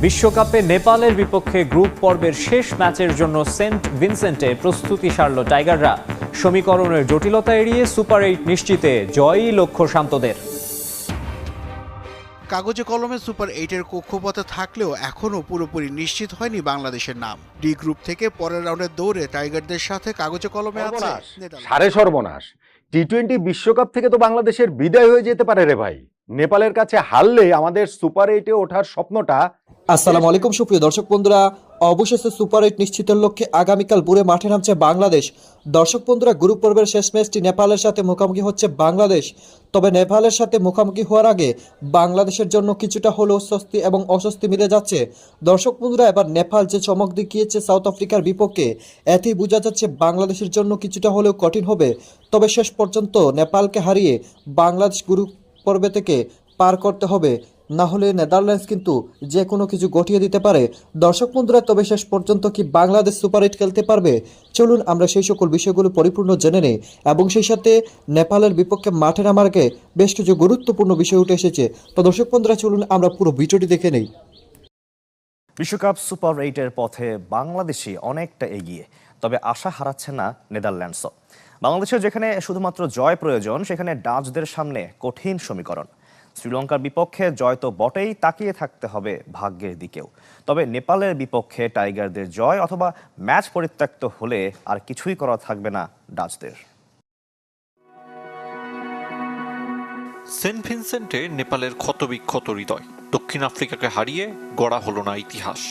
বিশ্বকাপে নেপালের বিপক্ষে গ্রুপ পর্বের শেষ ম্যাচের জন্য সেন্ট ভিনসেন্টে প্রস্তুতি সারল টাইগাররা। সমীকরণের জটিলতা এড়িয়ে সুপার 8 নিশ্চিতে জয়ই লক্ষ্য শান্তদের। কাগজে কলমে সুপার 8-এর কক্ষপথে থাকলেও এখনও পুরোপুরি নিশ্চিত হয়নি বাংলাদেশের নাম। ডি গ্রুপ থেকে পরের রাউন্ডের দৌড়ে টাইগারদের সাথে কাগজে কলমে আছে সাড়ে সর্বনাশ। টি-20 বিশ্বকাপ থেকে তো বাংলাদেশের বিদায় হয়ে যেতে পারে রে ভাই। নেপালের কাছে হারলে আমাদের সুপার 8-এ ওঠার স্বপ্নটা। আসসালামু আলাইকুম সুপ্রিয় দর্শক বন্ধুরা, অবশেষে সুপার 8 নিশ্চিতের লক্ষ্যে আগামীকাল ভোরে মাঠে নামছে বাংলাদেশ। দর্শক বন্ধুরা, গ্রুপ পর্বের শেষ ম্যাচটি নেপালের সাথে মুখোমুখি হচ্ছে বাংলাদেশ। তবে নেপালের সাথে মুখোমুখি হওয়ার আগে বাংলাদেশের জন্য কিছুটা হলেও স্বস্তি এবং অস্বস্তি মিলে যাচ্ছে। দর্শক বন্ধুরা, এবার নেপাল যে চমক দেখিয়েছে সাউথ আফ্রিকার বিপক্ষে, এতেই বোঝা যাচ্ছে বাংলাদেশের জন্য কিছুটা হলেও কঠিন হবে। তবে শেষ পর্যন্ত নেপালকে হারিয়ে বাংলাদেশ গ্রুপ পর্বে থেকে পার করতে হবে, না হলে নেদারল্যান্ডস কিন্তু যে কোনো কিছু ঘটিয়ে দিতে পারে। দর্শক বন্ধুরা, তবে শেষ পর্যন্ত কি বাংলাদেশ সুপার 8 খেলতে পারবে? চলুন আমরা সেই সকল বিষয়গুলো পরিপূর্ণ জেনে নেই, এবং সেই সাথে নেপালের বিপক্ষে মাঠে নামার আগে বেশ কিছু গুরুত্বপূর্ণ বিষয় উঠে এসেছে। তো দর্শক বন্ধুরা, চলুন আমরা পুরো ভিডিওটি দেখে নেই। বিশ্বকাপ সুপার 8-এর পথে বাংলাদেশই অনেকটা এগিয়ে, তবে আশা হারাচ্ছে না নেদারল্যান্ডসও। বাংলাদেশের যেখানে শুধুমাত্র জয় প্রয়োজন, সেখানে ডাচদের সামনে কঠিন সমীকরণ। শ্রীলঙ্কার বিপক্ষে জয় তো বটেই, তাকিয়ে থাকতে হবে ভাগ্যের দিকেও। তবে নেপালের বিপক্ষে টাইগারদের জয় অথবা ম্যাচ পরিত্যক্ত হলে আর কিছুই করা থাকবে না ডাচদের। সেন্ট ভিনসেন্টে নেপালের ক্ষতবিক্ষত হৃদয়। দক্ষিণ আফ্রিকাকে হারিয়ে গড়া হলো না ইতিহাস।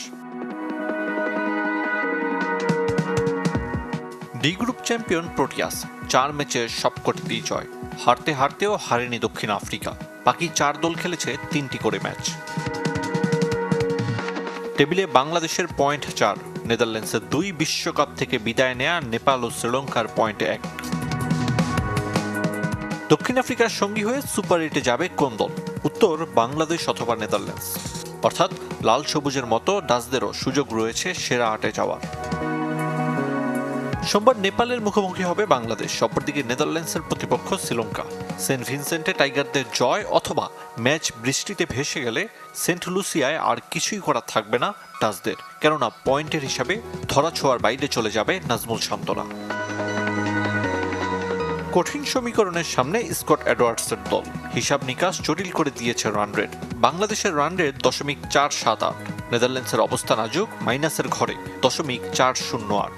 ডি গ্রুপ চ্যাম্পিয়ন প্রোটিয়াস 4 ম্যাচের সবকটিতেই জয়। হারতে হারতেও হারেনি দক্ষিণ আফ্রিকা। বাকি 4 দল খেলেছে 3টি করে ম্যাচ। টেবিলে বাংলাদেশের পয়েন্ট 4, নেদারল্যান্ডসের 2, বিশ্বকাপ থেকে বিদায় নেয়া নেপাল ও শ্রীলঙ্কার পয়েন্ট 1। দক্ষিণ আফ্রিকার সঙ্গী হয়ে সুপার 8-এ যাবে কোন দল? উত্তর বাংলাদেশ অথবা নেদারল্যান্ডস। অর্থাৎ লাল সবুজের মতো ডাচদেরও সুযোগ রয়েছে সেরা 8-এ যাওয়ার। সোমবার নেপালের মুখোমুখি হবে বাংলাদেশ, অপরদিকে নেদারল্যান্ডসের প্রতিপক্ষ শ্রীলঙ্কা। সেন্ট ভিনসেন্টে টাইগারদের জয় অথবা ম্যাচ বৃষ্টিতে ভেসে গেলে সেন্ট লুসিয়ায় আর কিছুই করা থাকবে না ডাচদের, কেননা পয়েন্টের হিসাবে ধরাছোঁয়ার বাইরে চলে যাবে নাজমুল শান্তরা। কঠিন সমীকরণের সামনে স্কট এডওয়ার্ডসের দল। হিসাব নিকাশ জটিল করে দিয়েছে রান রেট। বাংলাদেশের রান রেট 0.478, নেদারল্যান্ডসের অবস্থা নাজুক, মাইনাসের ঘরে 0.408।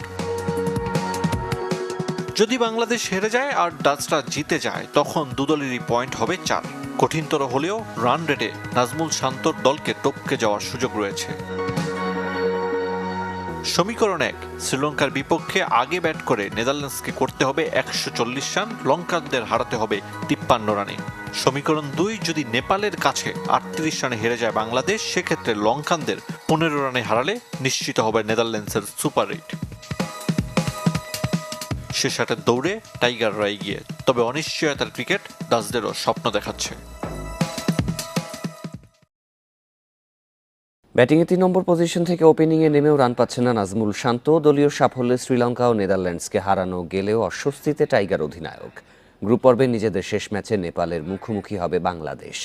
যদি বাংলাদেশ হেরে যায় আর ডাচরা জিতে যায়, তখন দুদলেরই পয়েন্ট হবে 4। কঠিনতর হলেও রান রেটে নাজমুল শান্তর দলকে টপকে যাওয়ার সুযোগ রয়েছে। সমীকরণ 1, শ্রীলঙ্কার বিপক্ষে আগে ব্যাট করে নেদারল্যান্ডসকে করতে হবে 140 রান, লঙ্কানদের হারাতে হবে 53 রানে। সমীকরণ 2, যদি নেপালের কাছে 38 রানে হেরে যায় বাংলাদেশ, সেক্ষেত্রে লঙ্কানদের 15 রানে হারালে নিশ্চিত হবে নেদারল্যান্ডসের সুপার 8। শেষ 8-এর দৌড়ে টাইগাররা এগিয়ে, তবে অনিশ্চয়তার ক্রিকেট ডাচদেরও স্বপ্ন দেখাচ্ছে। ব্যাটিংয়ে 3 নম্বর পজিশন থেকে ওপেনিংয়ে নেমেও রান পাচ্ছে না নাজমুল শান্ত। দলীয় সাফল্যে শ্রীলঙ্কা ও নেদারল্যান্ডসকে হারানো গেলেও অস্বস্তিতে টাইগার অধিনায়ক। গ্রুপ পর্বে নিজেদের শেষ ম্যাচে নেপালের মুখোমুখি হবে বাংলাদেশ।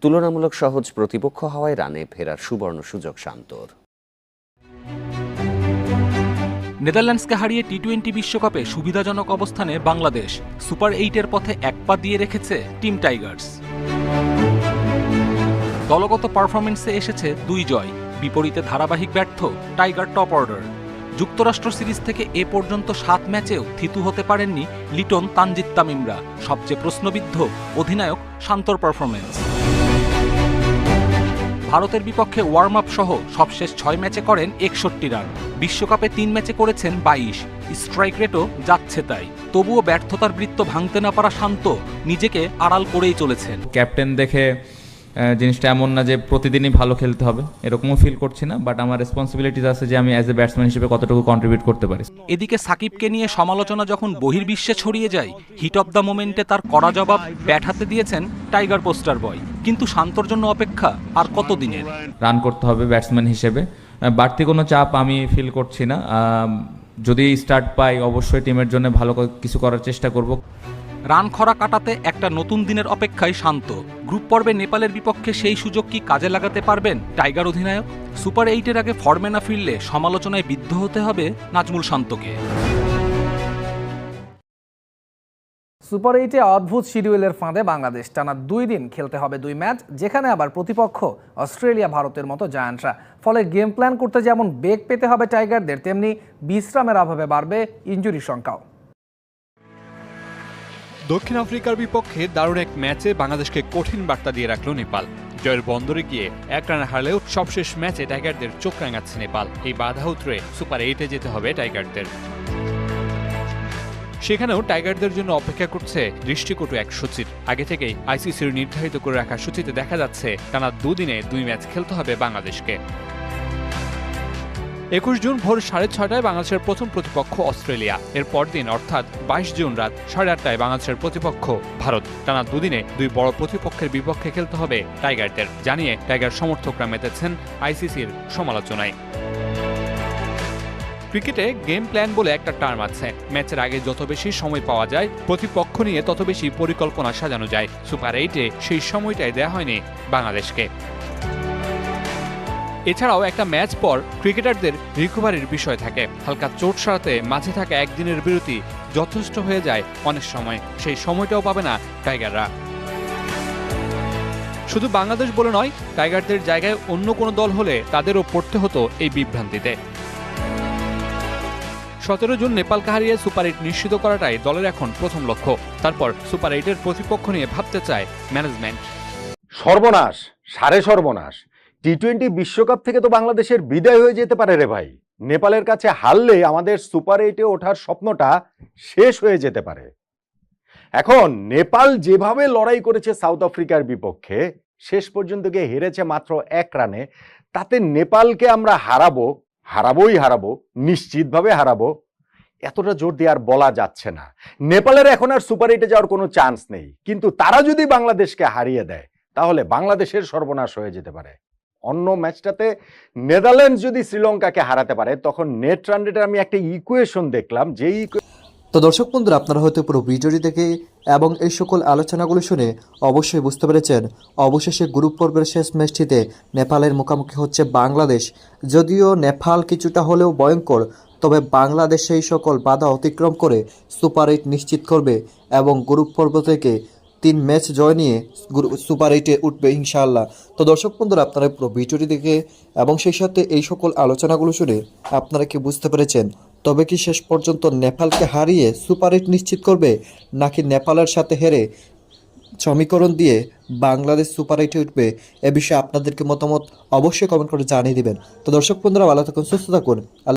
তুলনামূলক সহজ প্রতিপক্ষ হওয়ায় রানে ফেরার সুবর্ণ সুযোগ শান্তর। নেদারল্যান্ডসকে হারিয়ে টি-20 বিশ্বকাপে সুবিধাজনক অবস্থানে বাংলাদেশ। সুপার 8-এর পথে এক পা দিয়ে রেখেছে টিম টাইগার্স। দলগত পারফরমেন্সে এসেছে 2 জয়, বিপরীতে ধারাবাহিক ব্যর্থ টাইগার টপ অর্ডার। যুক্তরাষ্ট্র সিরিজ থেকে এ পর্যন্ত 7 ম্যাচেও থিতু হতে পারেননি লিটন তানজিদ তামিমরা। সবচেয়ে প্রশ্নবিদ্ধ অধিনায়ক শান্তর পারফরমেন্স। ভারতের বিপক্ষে ওয়ার্ম আপ সহ সবশেষ 6 ম্যাচে করেন 61 রান। বিশ্বকাপে 3 ম্যাচে করেছেন 22, স্ট্রাইক রেটও যাচ্ছে তাই। তবুও ব্যর্থতার বৃত্ত ভাঙতে না পারা শান্ত নিজেকে আড়াল করেই চলেছেন। ক্যাপ্টেন দেখে জিনিসটা এমন না যে প্রতিদিনই ভালো খেলতে হবে, এরকমও ফিল করছি না, বাট আমার রেসপন্সিবিলিটিস আছে যে আমি অ্যাজ এ ব্যাটসম্যান হিসেবে কতটুকু কন্ট্রিবিউট করতে পারি। এদিকে সাকিবকে নিয়ে সমালোচনা যখন বহির্বিশ্বে ছড়িয়ে যায়, হিট অব দ্য মোমেন্টে তার কড়া জবাব ব্যাট হাতে দিয়েছেন টাইগার পোস্টার বয়। কিন্তু শান্তর জন্য অপেক্ষা আর কতদিনের? রান করতে হবে ব্যাটসম্যান হিসেবে, বাড়তি কোনো চাপ আমি ফিল করছি না। যদি স্টার্ট পাই অবশ্যই টিমের জন্য ভালো কিছু করার চেষ্টা করব। রান খরা কাটাতে একটা নতুন দিনের অপেক্ষায় শান্ত। গ্রুপ পর্বে নেপালের বিপক্ষে সেই সুযোগ কি কাজে লাগাতে পারবেন টাইগার অধিনায়ক? সুপার 8-এর আগে ফর্মে না ফিরলে সমালোচনায় বিদ্ধ হতে হবে নাজমুল শান্তকে। সুপার 8-এ অদ্ভুত শিডিউলের ফাঁদে বাংলাদেশ। টানা 2 দিন খেলতে হবে 2 ম্যাচ, যেখানে আবার প্রতিপক্ষ অস্ট্রেলিয়া, ভারতের মতো জায়ান্টরা। ফলে গেম প্ল্যান করতে যেমন বেগ পেতে হবে টাইগারদের, তেমনি বিশ্রামের অভাবে বাড়বে ইনজুরির সংখ্যাও। দক্ষিণ আফ্রিকার বিপক্ষে দারুণ এক ম্যাচে বাংলাদেশকে কঠিন বার্তা দিয়ে রাখল নেপাল। জয়ের বন্দরে গিয়ে 1 রানে হারলেও সবশেষ ম্যাচে টাইগারদের চোখ রাঙাচ্ছে নেপাল। এই বাধা উতরে সুপার 8-এ যেতে হবে টাইগারদের। সেখানেও টাইগারদের জন্য অপেক্ষা করছে দৃষ্টিকটু এক সূচির। আগে থেকেই আইসিসির নির্ধারিত করে রাখা সূচিতে দেখা যাচ্ছে টানা 2 দিনে 2 ম্যাচ খেলতে হবে বাংলাদেশকে। 21 জুন ভোর 6:30টায় বাংলাদেশের প্রথম প্রতিপক্ষ অস্ট্রেলিয়া। এর পরদিন অর্থাৎ 22 জুন রাত 8:30টায় বাংলাদেশের প্রতিপক্ষ ভারত। টানা 2 দিনে 2 বড় প্রতিপক্ষের বিপক্ষে খেলতে হবে টাইগারদের, জানিয়ে টাইগার সমর্থকরা মেতেছেন আইসিসির সমালোচনায়। ক্রিকেটে গেম প্ল্যান বলে একটা টার্ম আছে। ম্যাচের আগে যত বেশি সময় পাওয়া যায়, প্রতিপক্ষ নিয়ে তত বেশি পরিকল্পনা সাজানো যায়। সুপার 8-এ সেই সময়টাই দেয়া হয়নি বাংলাদেশকে। এছাড়াও একটা ম্যাচ পর ক্রিকেটারদের রিকভারির বিষয় থাকে। হালকা চোট সারাতে মাঝে থাকা একদিনের বিরতি যথেষ্ট হয়ে যায় অনেক সময়। সেই সময়টাও পাবে না টাইগাররা। শুধু বাংলাদেশ বলে নয়, টাইগারদের জায়গায় অন্য কোনো দল হলে তাদেরও পড়তে হতো এই বিভ্রান্তিতে। 17 জুন নেপালকে হারিয়ে সুপার 8 নিশ্চিত করাটাই দলের এখন প্রথম লক্ষ্য। তারপর সুপার 8-এর প্রতিপক্ষ নিয়ে ভাবতে চায় ম্যানেজমেন্ট। সর্বনাশ, সাড়ে সর্বনাশ। টি-20 বিশ্বকাপ থেকে তো বাংলাদেশের বিদায় হয়ে যেতে পারে রে ভাই। নেপালের কাছে হারলে আমাদের সুপার 8-এ ওঠার স্বপ্নটা শেষ হয়ে যেতে পারে। এখন নেপাল যেভাবে লড়াই করেছে সাউথ আফ্রিকার বিপক্ষে, শেষ পর্যন্ত গিয়ে হেরেছে মাত্র 1 রানে, তাতে নেপালকে আমরা হারাবো, নিশ্চিতভাবে হারাবো, এতটা জোর দিয়ে আর বলা যাচ্ছে না। নেপালের এখন আর সুপার 8-এ যাওয়ার কোনো চান্স নেই। কিন্তু তারা যদি বাংলাদেশকে হারিয়ে দেয়, তাহলে বাংলাদেশের সর্বনাশ হয়ে যেতে পারে। অন্য ম্যাচটাতে নেদারল্যান্ডস যদি শ্রীলঙ্কাকে হারাতে পারে, তখন নেট রান রেটের আমি একটা ইকুয়েশন দেখলাম, যেই তো দর্শক বন্ধুরা, আপনারা হয়তো পুরো ভিডিওটি দেখে এবং এই সকল আলোচনাগুলো শুনে অবশ্যই বুঝতে পেরেছেন, অবশেষে গ্রুপ পর্বের শেষ ম্যাচটিতে নেপালের মুখোমুখি হচ্ছে বাংলাদেশ। যদিও নেপাল কিছুটা হলেও ভয়ঙ্কর, তবে বাংলাদেশ সেই সকল বাধা অতিক্রম করে সুপার 8 নিশ্চিত করবে এবং গ্রুপ পর্ব থেকে 3 ম্যাচ জয় নিয়ে সুপার 8-এ উঠবে ইনশাআল্লাহ। তো দর্শক বন্ধুরা, আপনারা পুরো ভিডিওটি দেখে এবং সেই সাথে এই সকল আলোচনাগুলো শুনে আপনারা কি বুঝতে পেরেছেন? তবে কি শেষ পর্যন্ত নেপালকে হারিয়ে সুপার 8 নিশ্চিত করবে, নাকি নেপালের সাথে হেরে সমীকরণ দিয়ে বাংলাদেশ সুপার 8-এ উঠবে? এ বিষয়ে আপনাদেরকে মতামত অবশ্যই কমেন্ট করে জানিয়ে দিবেন। তো দর্শক বন্ধুরা, ভালো থাকুন, সুস্থ থাকুন।